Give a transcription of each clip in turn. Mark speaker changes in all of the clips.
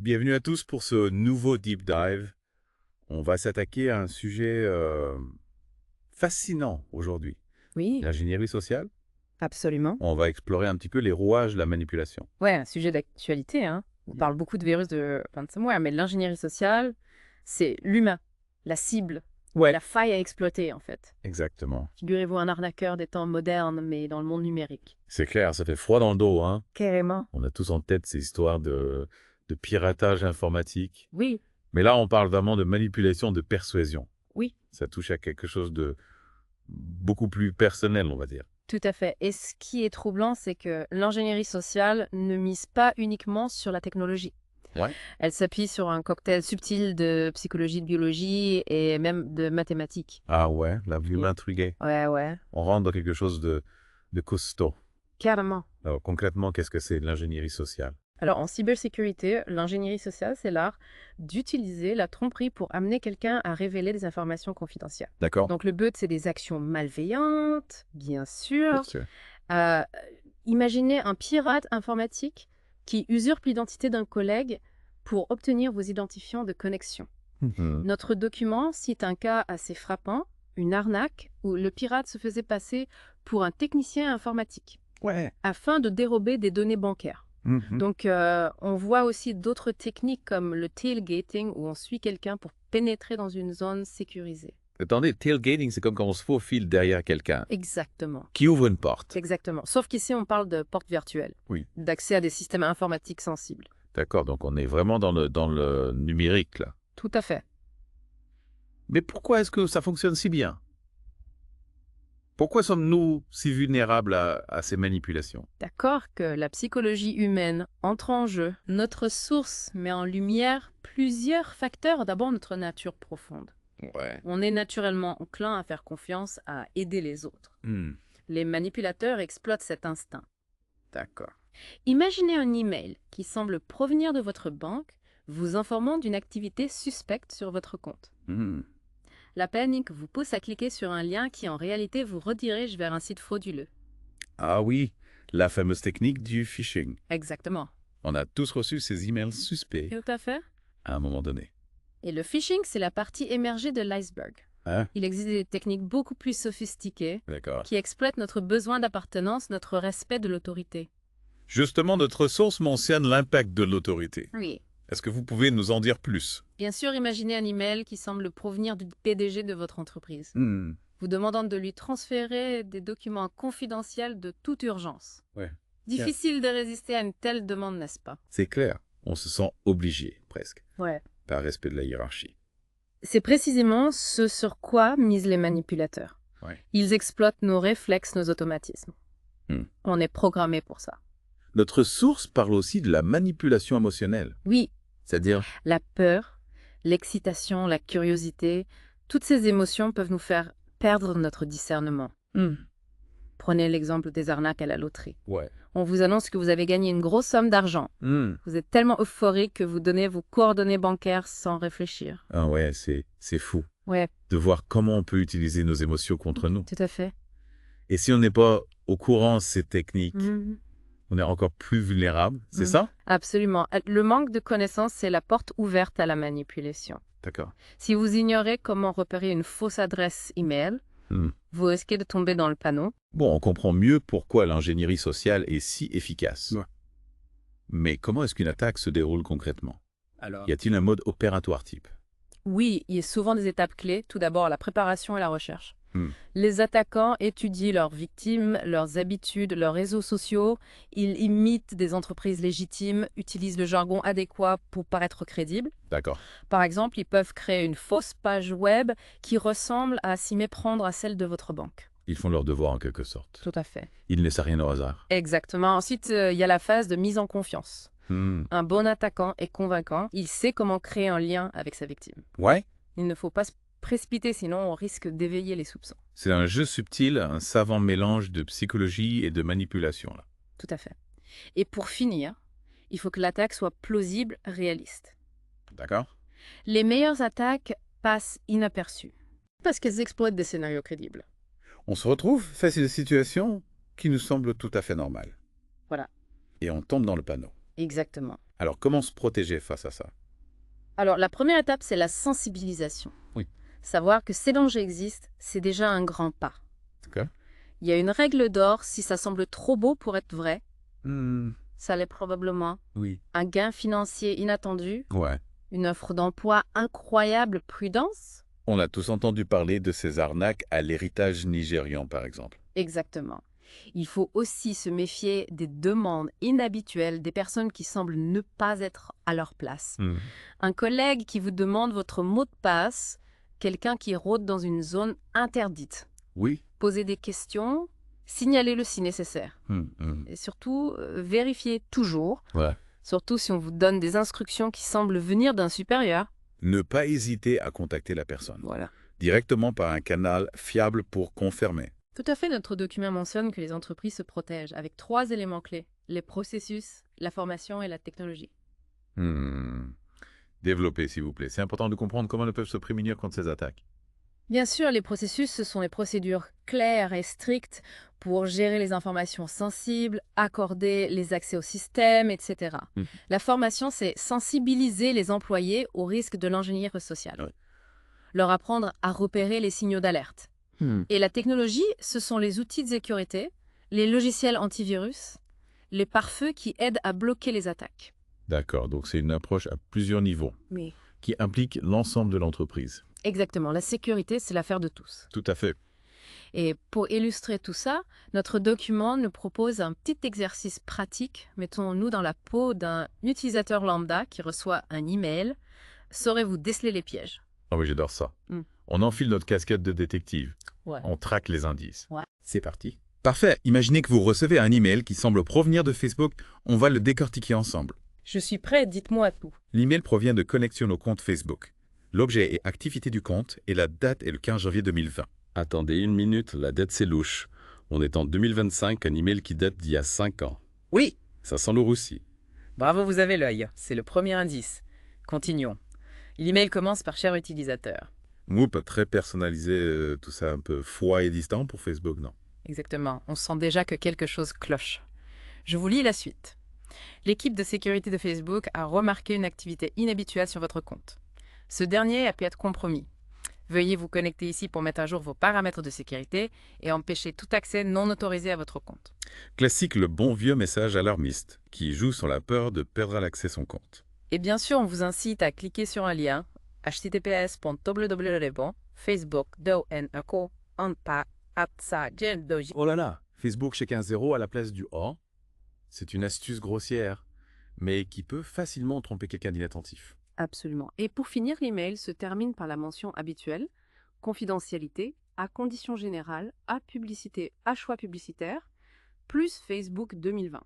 Speaker 1: Bienvenue à tous pour ce nouveau Deep Dive. On va s'attaquer à un sujet fascinant aujourd'hui,
Speaker 2: Oui,
Speaker 1: l'ingénierie sociale.
Speaker 2: absolument.
Speaker 1: On va explorer un petit peu les rouages de la manipulation.
Speaker 2: Ouais, un sujet d'actualité, hein. On parle beaucoup de virus de ransomware, mais l'ingénierie sociale, c'est l'humain, la cible,
Speaker 1: Ouais.
Speaker 2: la faille à exploiter, en fait.
Speaker 1: Exactement.
Speaker 2: Figurez-vous un arnaqueur des temps modernes, mais dans le monde numérique.
Speaker 1: C'est clair, ça fait froid dans le dos, hein.
Speaker 2: Carrément.
Speaker 1: On a tous en tête ces histoires de piratage informatique.
Speaker 2: Oui,
Speaker 1: Mais là, on parle vraiment de manipulation, de persuasion.
Speaker 2: oui,
Speaker 1: Ça touche à quelque chose de beaucoup plus personnel, on va dire.
Speaker 2: tout à fait. Et ce qui est troublant, c'est que l'ingénierie sociale ne mise pas uniquement sur la technologie.
Speaker 1: Ouais.
Speaker 2: Elle s'appuie sur un cocktail subtil de psychologie, de biologie et même de mathématiques.
Speaker 1: Ah ouais, la vue
Speaker 2: Et-
Speaker 1: m'intriguait.
Speaker 2: Ouais, ouais,
Speaker 1: On rentre dans quelque chose de costaud.
Speaker 2: carrément.
Speaker 1: Alors concrètement, qu'est-ce que c'est l'ingénierie sociale?
Speaker 2: Alors, en cybersécurité, l'ingénierie sociale, c'est l'art d'utiliser la tromperie pour amener quelqu'un à révéler des informations confidentielles.
Speaker 1: D'accord.
Speaker 2: Donc, le but, c'est des actions malveillantes, bien sûr.
Speaker 1: Bien sûr.
Speaker 2: Euh, Imaginez un pirate informatique qui usurpe l'identité d'un collègue pour obtenir vos identifiants de connexion.
Speaker 1: Mhm.
Speaker 2: Notre document cite un cas assez frappant, une arnaque où le pirate se faisait passer pour un technicien informatique
Speaker 1: Ouais.
Speaker 2: afin de dérober des données bancaires.
Speaker 1: Mhm.
Speaker 2: Donc, on voit aussi d'autres techniques comme le tailgating, où on suit quelqu'un pour pénétrer dans une zone sécurisée.
Speaker 1: Attendez, tailgating, c'est comme quand on se faufile derrière quelqu'un
Speaker 2: Exactement.
Speaker 1: qui ouvre une porte.
Speaker 2: Exactement. Sauf qu'ici, on parle de porte virtuelle,
Speaker 1: Oui.
Speaker 2: d'accès à des systèmes informatiques sensibles.
Speaker 1: D'accord, donc on est vraiment dans le numérique, là.
Speaker 2: Tout à fait.
Speaker 1: Mais pourquoi est-ce que ça fonctionne si bien? Pourquoi sommes-nous si vulnérables à ces manipulations?
Speaker 2: D'accord que la psychologie humaine entre en jeu. Notre source met en lumière plusieurs facteurs. D'abord, notre nature profonde.
Speaker 1: Ouais.
Speaker 2: On est naturellement enclin à faire confiance, à aider les autres. Les manipulateurs exploitent cet instinct.
Speaker 1: D'accord.
Speaker 2: Imaginez un email qui semble provenir de votre banque, vous informant d'une activité suspecte sur votre compte.
Speaker 1: Mhm.
Speaker 2: La panique vous pousse à cliquer sur un lien qui en réalité vous redirige vers un site frauduleux.
Speaker 1: Ah oui, la fameuse technique du phishing.
Speaker 2: Exactement.
Speaker 1: On a tous reçu ces emails suspects
Speaker 2: Tout à fait.
Speaker 1: à un moment donné.
Speaker 2: Et le phishing, c'est la partie émergée de l'iceberg.
Speaker 1: Hein?
Speaker 2: Il existe des techniques beaucoup plus sophistiquées
Speaker 1: D'accord.
Speaker 2: qui exploitent notre besoin d'appartenance, notre respect de l'autorité.
Speaker 1: Justement, notre source mentionne l'impact de l'autorité.
Speaker 2: Oui.
Speaker 1: Est-ce que vous pouvez nous en dire plus?
Speaker 2: Bien sûr, imaginez un email qui semble provenir du PDG de votre entreprise,
Speaker 1: Hmm.
Speaker 2: vous demandant de lui transférer des documents confidentiels de toute urgence.
Speaker 1: Ouais.
Speaker 2: Difficile de résister à une telle demande, n'est-ce pas?
Speaker 1: C'est clair. On se sent obligé, presque,
Speaker 2: Ouais.
Speaker 1: par respect de la hiérarchie.
Speaker 2: C'est précisément ce sur quoi misent les manipulateurs.
Speaker 1: Ouais.
Speaker 2: Ils exploitent nos réflexes, nos automatismes.
Speaker 1: Hmm.
Speaker 2: On est programmé pour ça.
Speaker 1: Notre source parle aussi de la manipulation émotionnelle.
Speaker 2: Oui,
Speaker 1: C'est-à-dire,
Speaker 2: la peur, l'excitation, la curiosité, toutes ces émotions peuvent nous faire perdre notre discernement. Prenez l'exemple des arnaques à la loterie.
Speaker 1: ouais.
Speaker 2: On vous annonce que vous avez gagné une grosse somme d'argent.
Speaker 1: Hmm.
Speaker 2: Vous êtes tellement euphorique que vous donnez vos coordonnées bancaires sans réfléchir.
Speaker 1: Ah ouais, c'est fou
Speaker 2: Ouais,
Speaker 1: de voir comment on peut utiliser nos émotions contre nous.
Speaker 2: tout à fait.
Speaker 1: Et si on n'est pas au courant de ces techniques,
Speaker 2: Mhm.
Speaker 1: on est encore plus vulnérable, c'est
Speaker 2: Mhm.
Speaker 1: ça?
Speaker 2: Absolument. Le manque de connaissances, c'est la porte ouverte à la manipulation.
Speaker 1: D'accord.
Speaker 2: Si vous ignorez comment repérer une fausse adresse email,
Speaker 1: Hmm.
Speaker 2: vous risquez de tomber dans le panneau.
Speaker 1: Bon, on comprend mieux pourquoi l'ingénierie sociale est si efficace.
Speaker 3: Ouais.
Speaker 1: Mais comment est-ce qu'une attaque se déroule concrètement?
Speaker 3: Alors,
Speaker 1: Y a-t-il un mode opératoire type?
Speaker 2: Oui, il y a souvent des étapes clés. Tout d'abord, la préparation et la recherche.
Speaker 1: Hmm.
Speaker 2: Les attaquants étudient leurs victimes, leurs habitudes, leurs réseaux sociaux. Ils imitent des entreprises légitimes, utilisent le jargon adéquat pour paraître crédibles.
Speaker 1: D'accord.
Speaker 2: Par exemple, ils peuvent créer une fausse page web qui ressemble à s'y méprendre à celle de votre banque.
Speaker 1: Ils font leur devoir en quelque sorte.
Speaker 2: Tout à fait.
Speaker 1: Ils ne laissent rien au hasard.
Speaker 2: Exactement. Ensuite, il y a la phase de mise en confiance.
Speaker 1: Hmm.
Speaker 2: Un bon attaquant est convaincant. Il sait comment créer un lien avec sa victime.
Speaker 1: Ouais.
Speaker 2: Il ne faut pas se précipiter, sinon on risque d'éveiller les soupçons.
Speaker 1: C'est un jeu subtil, un savant mélange de psychologie et de manipulation, là.
Speaker 2: Tout à fait. Et pour finir, il faut que l'attaque soit plausible, réaliste.
Speaker 1: D'accord?
Speaker 2: Les meilleures attaques passent inaperçues parce qu'elles exploitent des scénarios crédibles.
Speaker 1: On se retrouve face à une situation qui nous semble tout à fait normale.
Speaker 2: Voilà.
Speaker 1: Et on tombe dans le panneau.
Speaker 2: Exactement.
Speaker 1: Alors, comment se protéger face à ça?
Speaker 2: Alors, la première étape, c'est la sensibilisation.
Speaker 1: Oui.
Speaker 2: Savoir que ces dangers existent, c'est déjà un grand pas.
Speaker 1: D'accord.
Speaker 2: Il y a une règle d'or, si ça semble trop beau pour être vrai,
Speaker 1: Hmm,
Speaker 2: ça l'est probablement.
Speaker 1: oui.
Speaker 2: Un gain financier inattendu,
Speaker 1: Ouais.
Speaker 2: une offre d'emploi incroyable, prudence.
Speaker 1: On a tous entendu parler de ces arnaques à l'héritage nigérian, par exemple.
Speaker 2: Exactement. Il faut aussi se méfier des demandes inhabituelles des personnes qui semblent ne pas être à leur place.
Speaker 1: Hmm.
Speaker 2: Un collègue qui vous demande votre mot de passe, quelqu'un qui rôde dans une zone interdite.
Speaker 1: Oui.
Speaker 2: Posez des questions, signalez-le si nécessaire. Et surtout, vérifiez toujours,
Speaker 1: Ouais.
Speaker 2: surtout si on vous donne des instructions qui semblent venir d'un supérieur.
Speaker 1: Ne pas hésiter à contacter la personne,
Speaker 2: Voilà.
Speaker 1: directement par un canal fiable pour confirmer.
Speaker 2: Tout à fait, notre document mentionne que les entreprises se protègent avec 3 éléments clés, les processus, la formation et la technologie.
Speaker 1: Développez, s'il vous plaît. C'est important de comprendre comment ils peuvent se prémunir contre ces attaques.
Speaker 2: Bien sûr, les processus, ce sont les procédures claires et strictes pour gérer les informations sensibles, accorder les accès au système, etc.
Speaker 1: Mhm.
Speaker 2: La formation, c'est sensibiliser les employés au risque de l'ingénierie sociale.
Speaker 1: Ouais.
Speaker 2: Leur apprendre à repérer les signaux d'alerte. Et la technologie, ce sont les outils de sécurité, les logiciels antivirus, les pare-feux qui aident à bloquer les attaques.
Speaker 1: D'accord, donc c'est une approche à plusieurs niveaux,
Speaker 2: Mais
Speaker 1: qui implique l'ensemble de l'entreprise.
Speaker 2: exactement, la sécurité, c'est l'affaire de tous.
Speaker 1: Tout à fait.
Speaker 2: Et pour illustrer tout ça, notre document nous propose un petit exercice pratique. Mettons-nous dans la peau d'un utilisateur lambda qui reçoit un email. Saurez-vous déceler les pièges?
Speaker 1: Ah oui, j'adore ça.
Speaker 2: Hmm.
Speaker 1: On enfile notre casquette de détective.
Speaker 2: Ouais.
Speaker 1: On traque les indices.
Speaker 2: Ouais.
Speaker 1: C'est parti. Parfait. Imaginez que vous recevez un email qui semble provenir de Facebook. On va le décortiquer ensemble.
Speaker 2: Je suis prêt, dites-moi tout.
Speaker 1: L'email provient de connexion au compte Facebook. L'objet est activité du compte et la date est le 15 janvier 2020. Attendez une minute, la date c'est louche. On est en 2025, un email qui date d'il y a 5 ans.
Speaker 3: Oui,
Speaker 1: Ça sent le roussi.
Speaker 3: bravo, vous avez l'œil. C'est le premier indice. Continuons. L'email commence par cher utilisateur.
Speaker 1: Moop, très personnalisé, tout ça un peu froid et distant pour Facebook, non?
Speaker 3: Exactement. On sent déjà que quelque chose cloche. Je vous lis la suite. L'équipe de sécurité de Facebook a remarqué une activité inhabituelle sur votre compte. Ce dernier a pu être compromis. Veuillez vous connecter ici pour mettre à jour vos paramètres de sécurité et empêcher tout accès non autorisé à votre compte.
Speaker 1: Classique, le bon vieux message alarmiste, qui joue sur la peur de perdre l'accès à son compte.
Speaker 3: Et bien sûr, on vous incite à cliquer sur un lien https://facebook.www.facebook.do.nako.onpa.atsa.doji.
Speaker 1: Oh là là, Facebook check un zéro à la place du O. C'est une astuce grossière, mais qui peut facilement tromper quelqu'un d'inattentif.
Speaker 2: Absolument. Et pour finir, l'email se termine par la mention habituelle, confidentialité, à conditions générales, à publicité, à choix publicitaire, plus Facebook 2020.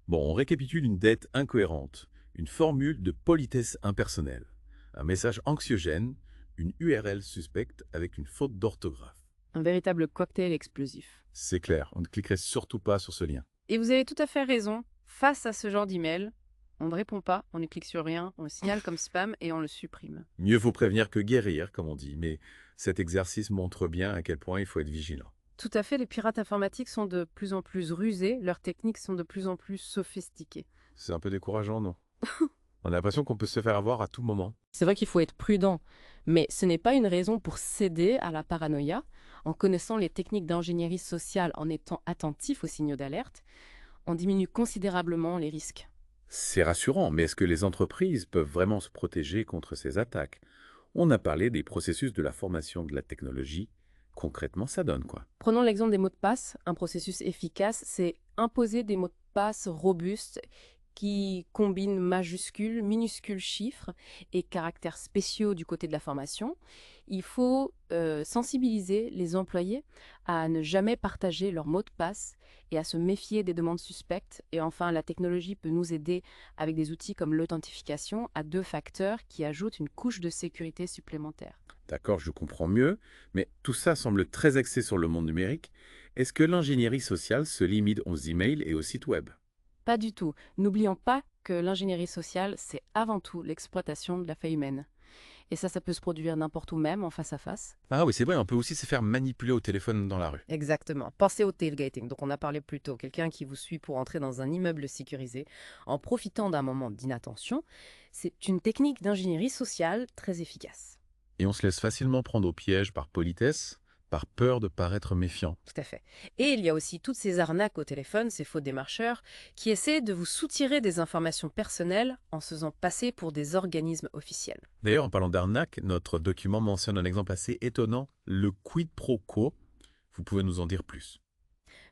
Speaker 1: Bon, on récapitule une dette incohérente, une formule de politesse impersonnelle, un message anxiogène, une URL suspecte avec une faute d'orthographe.
Speaker 2: Un véritable cocktail explosif.
Speaker 1: C'est clair, on ne cliquerait surtout pas sur ce lien.
Speaker 2: Et vous avez tout à fait raison. Face à ce genre d'email, on ne répond pas, on ne clique sur rien, on le signale comme spam et on le supprime.
Speaker 1: Mieux vaut prévenir que guérir, comme on dit, mais cet exercice montre bien à quel point il faut être vigilant.
Speaker 2: Tout à fait, les pirates informatiques sont de plus en plus rusés, leurs techniques sont de plus en plus sophistiquées.
Speaker 1: C'est un peu décourageant, non? On a l'impression qu'on peut se faire avoir à tout moment.
Speaker 4: C'est vrai qu'il faut être prudent, mais ce n'est pas une raison pour céder à la paranoïa. En connaissant les techniques d'ingénierie sociale, en étant attentif aux signaux d'alerte, on diminue considérablement les risques.
Speaker 1: C'est rassurant, mais est-ce que les entreprises peuvent vraiment se protéger contre ces attaques? On a parlé des processus de la formation de la technologie. Concrètement, ça donne quoi?
Speaker 4: Prenons l'exemple des mots de passe. Un processus efficace, c'est imposer des mots de passe robustes qui combinent majuscules, minuscules chiffres et caractères spéciaux du côté de la formation. Il faut sensibiliser les employés à ne jamais partager leurs mots de passe et à se méfier des demandes suspectes. Et enfin, la technologie peut nous aider avec des outils comme l'authentification à 2 facteurs qui ajoutent une couche de sécurité supplémentaire.
Speaker 1: D'accord, je comprends mieux, mais tout ça semble très axé sur le monde numérique. Est-ce que l'ingénierie sociale se limite aux emails et aux sites web?
Speaker 4: Pas du tout. N'oublions pas que l'ingénierie sociale, c'est avant tout l'exploitation de la faille humaine. Et ça peut se produire n'importe où, même en face à face.
Speaker 1: Ah oui, c'est vrai, on peut aussi se faire manipuler au téléphone dans la rue.
Speaker 3: Exactement. Pensez au tailgating, donc on a parlé plus tôt. Quelqu'un qui vous suit pour entrer dans un immeuble sécurisé en profitant d'un moment d'inattention. C'est une technique d'ingénierie sociale très efficace.
Speaker 1: Et on se laisse facilement prendre au piège par politesse, par peur de paraître méfiant.
Speaker 3: Tout à fait. Et il y a aussi toutes ces arnaques au téléphone, ces faux démarcheurs, qui essaient de vous soutirer des informations personnelles en se faisant passer pour des organismes officiels.
Speaker 1: D'ailleurs, en parlant d'arnaque, notre document mentionne un exemple assez étonnant, le quid pro quo. Vous pouvez nous en dire plus?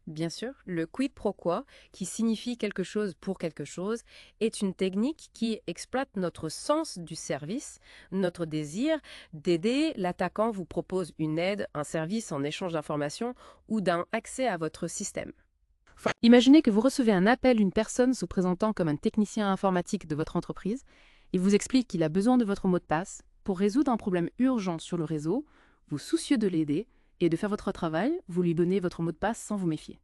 Speaker 3: Bien sûr, le quid pro quo, qui signifie quelque chose pour quelque chose, est une technique qui exploite notre sens du service, notre désir d'aider. L'attaquant vous propose une aide, un service en échange d'informations ou d'un accès à votre système.
Speaker 4: Imaginez que vous recevez un appel d'une personne se présentant comme un technicien informatique de votre entreprise. Il vous explique qu'il a besoin de votre mot de passe pour résoudre un problème urgent sur le réseau. Vous soucieux de l'aider et de faire votre travail, vous lui donnez votre mot de passe sans vous méfier.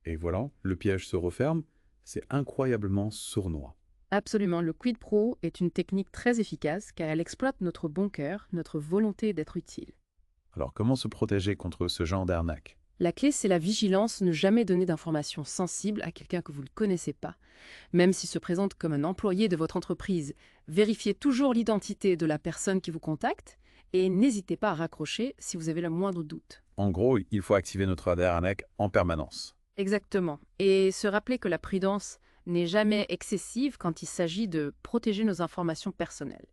Speaker 1: Et voilà, le piège se referme. C'est incroyablement sournois.
Speaker 4: Absolument, le quid pro est une technique très efficace car elle exploite notre bon cœur, notre volonté d'être utile.
Speaker 1: Alors comment se protéger contre ce genre d'arnaque?
Speaker 4: La clé, c'est la vigilance, ne jamais donner d'informations sensibles à quelqu'un que vous ne connaissez pas. Même s'il se présente comme un employé de votre entreprise, vérifiez toujours l'identité de la personne qui vous contacte et n'hésitez pas à raccrocher si vous avez le moindre doute.
Speaker 1: En gros, il faut activer notre radar arnaque en permanence.
Speaker 4: Exactement. Et se rappeler que la prudence n'est jamais excessive quand il s'agit de protéger nos informations personnelles.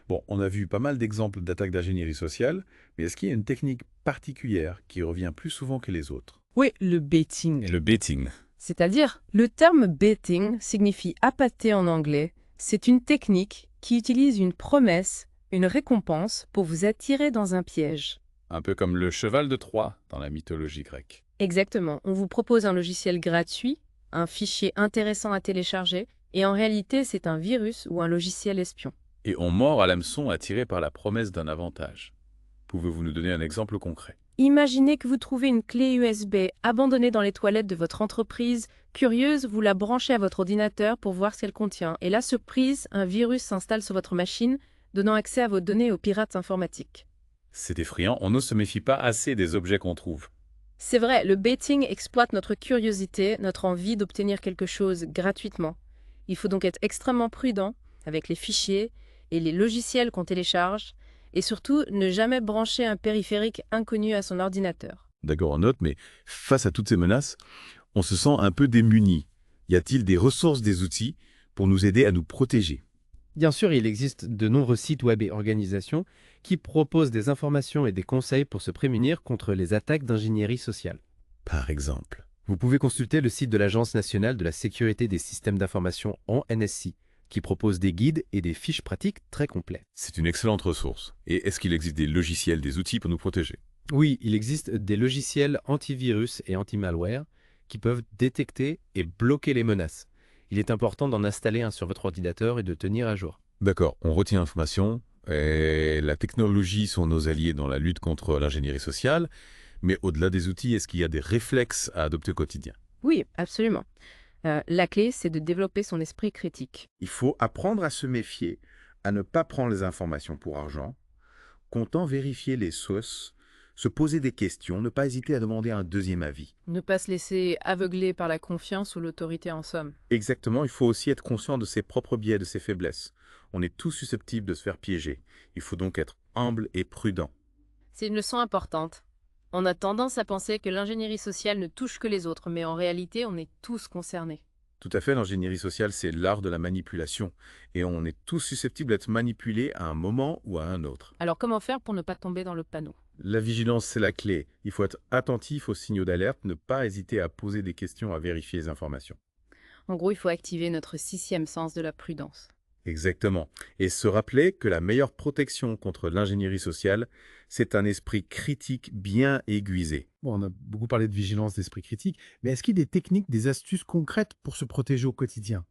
Speaker 1: Bon, on a vu pas mal d'exemples d'attaques d'ingénierie sociale, mais est-ce qu'il y a une technique particulière qui revient plus souvent que les autres?
Speaker 3: Oui, le baiting.
Speaker 1: Le baiting.
Speaker 3: C'est-à-dire, le terme baiting signifie appâter en anglais. C'est une technique qui utilise une promesse, une récompense pour vous attirer dans un piège.
Speaker 1: Un peu comme le cheval de Troie dans la mythologie grecque.
Speaker 3: Exactement. On vous propose un logiciel gratuit, un fichier intéressant à télécharger, et en réalité, c'est un virus ou un logiciel espion.
Speaker 1: Et on mord à l'hameçon attiré par la promesse d'un avantage. Pouvez-vous nous donner un exemple concret?
Speaker 3: Imaginez que vous trouvez une clé USB abandonnée dans les toilettes de votre entreprise. Curieuse, vous la branchez à votre ordinateur pour voir ce qu'elle contient. Et là, surprise, un virus s'installe sur votre machine, donnant accès à vos données aux pirates informatiques.
Speaker 1: C'est effrayant, on ne se méfie pas assez des objets qu'on trouve.
Speaker 3: C'est vrai, le baiting exploite notre curiosité, notre envie d'obtenir quelque chose gratuitement. Il faut donc être extrêmement prudent avec les fichiers et les logiciels qu'on télécharge, et surtout ne jamais brancher un périphérique inconnu à son ordinateur.
Speaker 1: D'accord, on note, mais face à toutes ces menaces, on se sent un peu démuni. Y a-t-il des ressources, des outils pour nous aider à nous protéger?
Speaker 5: Bien sûr, il existe de nombreux sites web et organisations qui proposent des informations et des conseils pour se prémunir contre les attaques d'ingénierie sociale.
Speaker 1: Par exemple.
Speaker 5: Vous pouvez consulter le site de l'Agence nationale de la sécurité des systèmes d'information en NSI, qui propose des guides et des fiches pratiques très complets.
Speaker 1: C'est une excellente ressource. Et est-ce qu'il existe des logiciels, des outils pour nous protéger?
Speaker 5: Oui, il existe des logiciels antivirus et anti-malware qui peuvent détecter et bloquer les menaces. Il est important d'en installer un sur votre ordinateur et de tenir à jour.
Speaker 1: D'accord, on retient l'information, et la technologie sont nos alliés dans la lutte contre l'ingénierie sociale, mais au-delà des outils, est-ce qu'il y a des réflexes à adopter au quotidien?
Speaker 3: Oui, absolument. La clé, c'est de développer son esprit critique.
Speaker 6: Il faut apprendre à se méfier, à ne pas prendre les informations pour argent, comptant vérifier les sources, se poser des questions, ne pas hésiter à demander un deuxième avis.
Speaker 3: Ne pas se laisser aveugler par la confiance ou l'autorité en somme.
Speaker 6: Exactement, il faut aussi être conscient de ses propres biais, de ses faiblesses. On est tous susceptibles de se faire piéger. Il faut donc être humble et prudent.
Speaker 3: C'est une leçon importante. On a tendance à penser que l'ingénierie sociale ne touche que les autres, mais en réalité, on est tous concernés.
Speaker 6: Tout à fait, l'ingénierie sociale, c'est l'art de la manipulation. Et on est tous susceptibles d'être manipulés à un moment ou à un autre.
Speaker 3: Alors comment faire pour ne pas tomber dans le panneau?
Speaker 6: La vigilance, c'est la clé. Il faut être attentif aux signaux d'alerte, ne pas hésiter à poser des questions, à vérifier les informations.
Speaker 3: En gros, il faut activer notre 6e sens de la prudence.
Speaker 6: Exactement. Et se rappeler que la meilleure protection contre l'ingénierie sociale, c'est un esprit critique bien aiguisé.
Speaker 7: Bon, on a beaucoup parlé de vigilance, d'esprit critique, mais est-ce qu'il y a des techniques, des astuces concrètes pour se protéger au quotidien?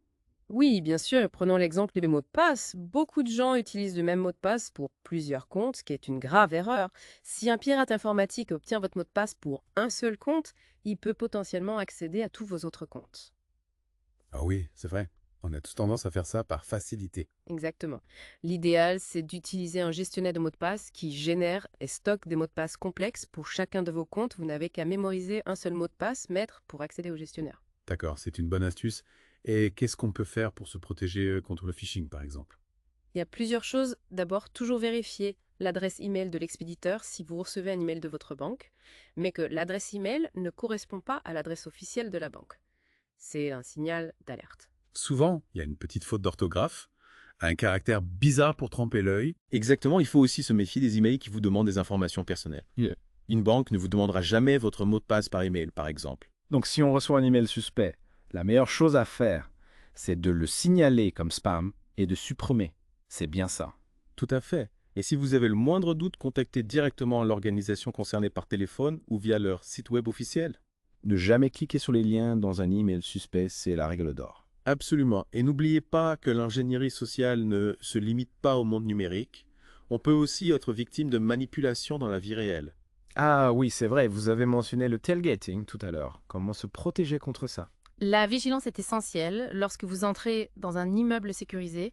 Speaker 3: Oui, bien sûr. Prenons l'exemple des mots de passe. Beaucoup de gens utilisent le même mot de passe pour plusieurs comptes, ce qui est une grave erreur. Si un pirate informatique obtient votre mot de passe pour un seul compte, il peut potentiellement accéder à tous vos autres comptes.
Speaker 1: Ah oui, c'est vrai.
Speaker 7: On a tous tendance à faire ça par facilité.
Speaker 4: Exactement. L'idéal, c'est d'utiliser un gestionnaire de mots de passe qui génère et stocke des mots de passe complexes pour chacun de vos comptes. Vous n'avez qu'à mémoriser un seul mot de passe, maître, pour accéder au gestionnaire.
Speaker 7: D'accord, c'est une bonne astuce. Et qu'est-ce qu'on peut faire pour se protéger contre le phishing, par exemple?
Speaker 4: Il y a plusieurs choses. D'abord, toujours vérifier l'adresse email de l'expéditeur si vous recevez un email de votre banque, mais que l'adresse email ne correspond pas à l'adresse officielle de la banque. C'est un signal d'alerte.
Speaker 7: Souvent, il y a une petite faute d'orthographe, un caractère bizarre pour tromper l'œil.
Speaker 8: Exactement, il faut aussi se méfier des emails qui vous demandent des informations personnelles.
Speaker 9: Yeah.
Speaker 8: Une banque ne vous demandera jamais votre mot de passe par email, par exemple.
Speaker 9: Donc si on reçoit un email suspect, la meilleure chose à faire, c'est de le signaler comme spam et de supprimer. C'est bien ça.
Speaker 8: Tout à fait. Et si vous avez le moindre doute, contactez directement l'organisation concernée par téléphone ou via leur site web officiel.
Speaker 9: Ne jamais cliquer sur les liens dans un email suspect, c'est la règle d'or.
Speaker 8: Absolument. Et n'oubliez pas que l'ingénierie sociale ne se limite pas au monde numérique. On peut aussi être victime de manipulations dans la vie réelle.
Speaker 9: Ah oui, c'est vrai, vous avez mentionné le tailgating tout à l'heure. Comment se protéger contre ça?
Speaker 2: La vigilance est essentielle. Lorsque vous entrez dans un immeuble sécurisé,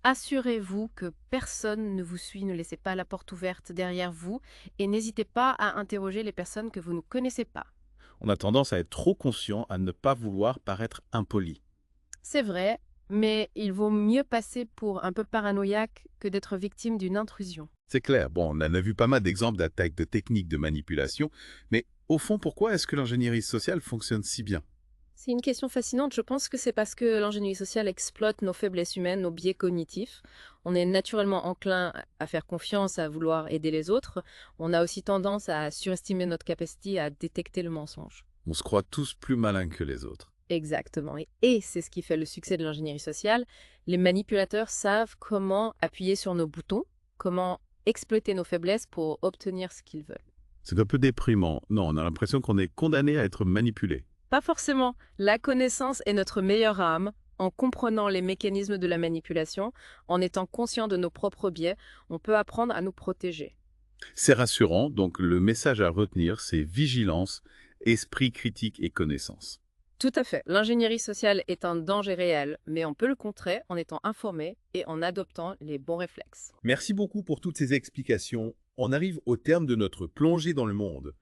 Speaker 2: assurez-vous que personne ne vous suit, ne laissez pas la porte ouverte derrière vous et n'hésitez pas à interroger les personnes que vous ne connaissez pas.
Speaker 8: On a tendance à être trop conscient, à ne pas vouloir paraître impoli.
Speaker 2: C'est vrai, mais il vaut mieux passer pour un peu paranoïaque que d'être victime d'une intrusion.
Speaker 6: C'est clair. Bon, on en a vu pas mal d'exemples d'attaques, de techniques de manipulation, mais au fond, pourquoi est-ce que l'ingénierie sociale fonctionne si bien?
Speaker 4: C'est une question fascinante. Je pense que c'est parce que l'ingénierie sociale exploite nos faiblesses humaines, nos biais cognitifs. On est naturellement enclin à faire confiance, à vouloir aider les autres. On a aussi tendance à surestimer notre capacité à détecter le mensonge.
Speaker 6: On se croit tous plus malins que les autres.
Speaker 4: Exactement. Et c'est ce qui fait le succès de l'ingénierie sociale. Les manipulateurs savent comment appuyer sur nos boutons, comment exploiter nos faiblesses pour obtenir ce qu'ils veulent.
Speaker 6: C'est un peu déprimant. Non, on a l'impression qu'on est condamné à être manipulé.
Speaker 4: Pas forcément. La connaissance est notre meilleure arme. En comprenant les mécanismes de la manipulation, en étant conscient de nos propres biais, on peut apprendre à nous protéger.
Speaker 6: C'est rassurant, donc le message à retenir, c'est vigilance, esprit critique et connaissance.
Speaker 4: Tout à fait. L'ingénierie sociale est un danger réel, mais on peut le contrer en étant informé et en adoptant les bons réflexes.
Speaker 6: Merci beaucoup pour toutes ces explications. On arrive au terme de notre plongée dans le monde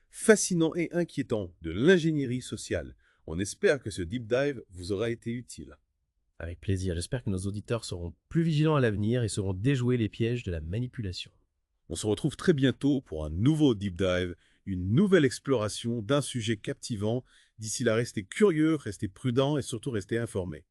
Speaker 6: fascinant et inquiétant de l'ingénierie sociale. On espère que ce deep dive vous aura été utile.
Speaker 5: Avec plaisir, j'espère que nos auditeurs seront plus vigilants à l'avenir et sauront déjouer les pièges de la manipulation.
Speaker 6: On se retrouve très bientôt pour un nouveau deep dive, une nouvelle exploration d'un sujet captivant. D'ici là, restez curieux, restez prudents et surtout restez informés.